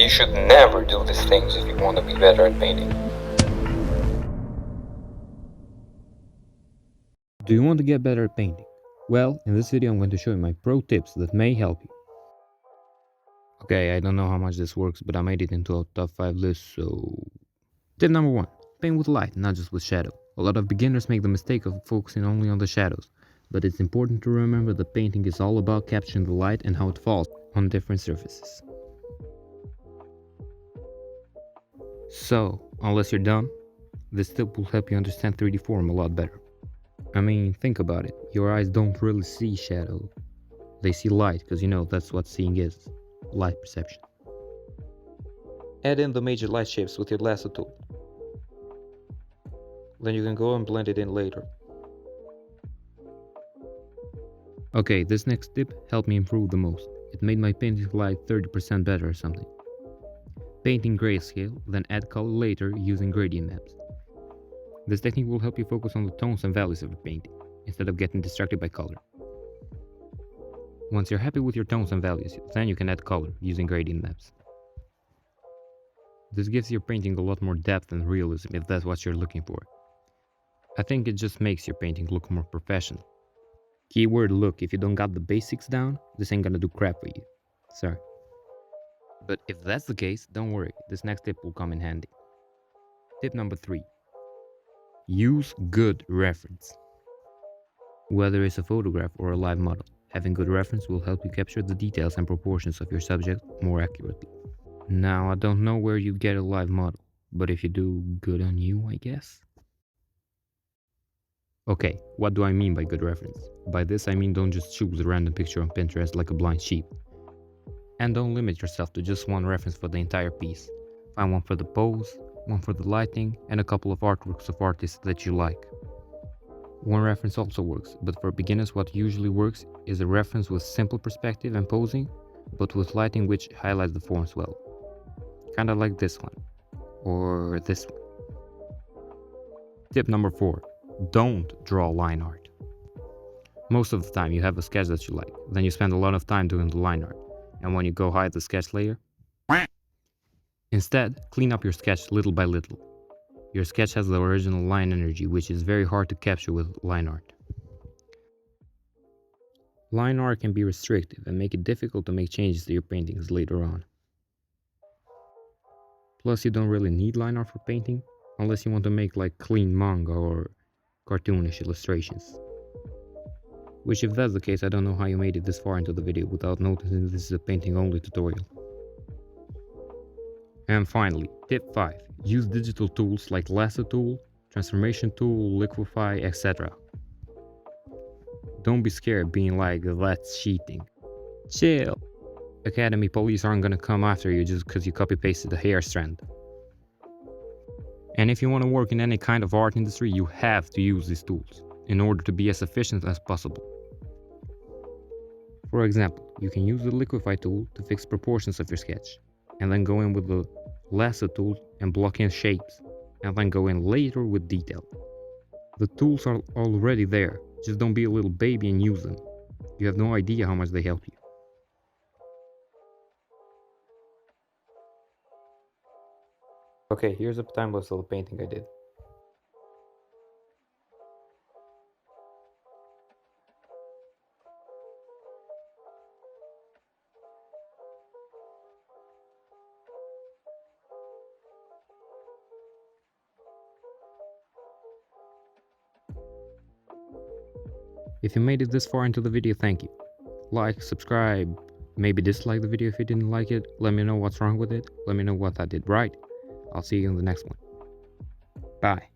you should never do these things if you want to be better at painting. Do you want to get better at painting? Well, in this video I'm going to show you my pro tips that may help you. Okay, I don't know how much this works, but I made it into a top 5 list, so... Tip number 1. Paint with light, not just with shadow. A lot of beginners make the mistake of focusing only on the shadows, but it's important to remember that painting is all about capturing the light and how it falls on different surfaces. So, unless you're dumb, this tip will help you understand 3D form a lot better. I mean, think about it. Your eyes don't really see shadow. They see light, because you know that's what seeing is. Light perception. Add in the major light shapes with your lasso tool. Then you can go and blend it in later. Okay, this next tip helped me improve the most. It made my painting like 30% better or something. Painting grayscale, then add color later using gradient maps. This technique will help you focus on the tones and values of your painting, instead of getting distracted by color. Once you're happy with your tones and values, then you can add color using gradient maps. This gives your painting a lot more depth and realism if that's what you're looking for. I think it just makes your painting look more professional. Keyword look, if you don't got the basics down, this ain't gonna do crap for you. Sorry. But if that's the case, don't worry, this next tip will come in handy. Tip number 3. Use good reference. Whether it's a photograph or a live model, having good reference will help you capture the details and proportions of your subject more accurately. Now, I don't know where you get a live model, but if you do, good on you, I guess. Okay, what do I mean by good reference? By this I mean don't just choose a random picture on Pinterest like a blind sheep. And don't limit yourself to just one reference for the entire piece. Find one for the pose, one for the lighting, and a couple of artworks of artists that you like. One reference also works, but for beginners what usually works is a reference with simple perspective and posing, but with lighting which highlights the forms well. Kinda like this one, or this one. Tip number 4. Don't draw line art. Most of the time you have a sketch that you like, then you spend a lot of time doing the line art, and when you go hide the sketch layer, instead clean up your sketch little by little. Your sketch has the original line energy, which is very hard to capture with line art. Line art can be restrictive and make it difficult to make changes to your paintings later on. Plus, you don't really need line art for painting, unless you want to make like clean manga or cartoonish illustrations. Which, if that's the case, I don't know how you made it this far into the video without noticing this is a painting only tutorial. And finally, tip 5. Use digital tools like lasso tool, transformation tool, liquify, etc. Don't be scared being like, that's cheating. Chill! Academy police aren't gonna come after you just because you copy pasted a hair strand. And if you want to work in any kind of art industry, you have to use these tools in order to be as efficient as possible. For example, you can use the liquify tool to fix proportions of your sketch, and then go in with the lasso tool and block in shapes, and then go in later with detail. The tools are already there, just don't be a little baby and use them. You have no idea how much they help you. Okay, here's a time lapse of the painting I did. If you made it this far into the video, thank you. Like, subscribe, maybe dislike the video if you didn't like it. Let me know what's wrong with it. Let me know what I did right. I'll see you in the next one. Bye.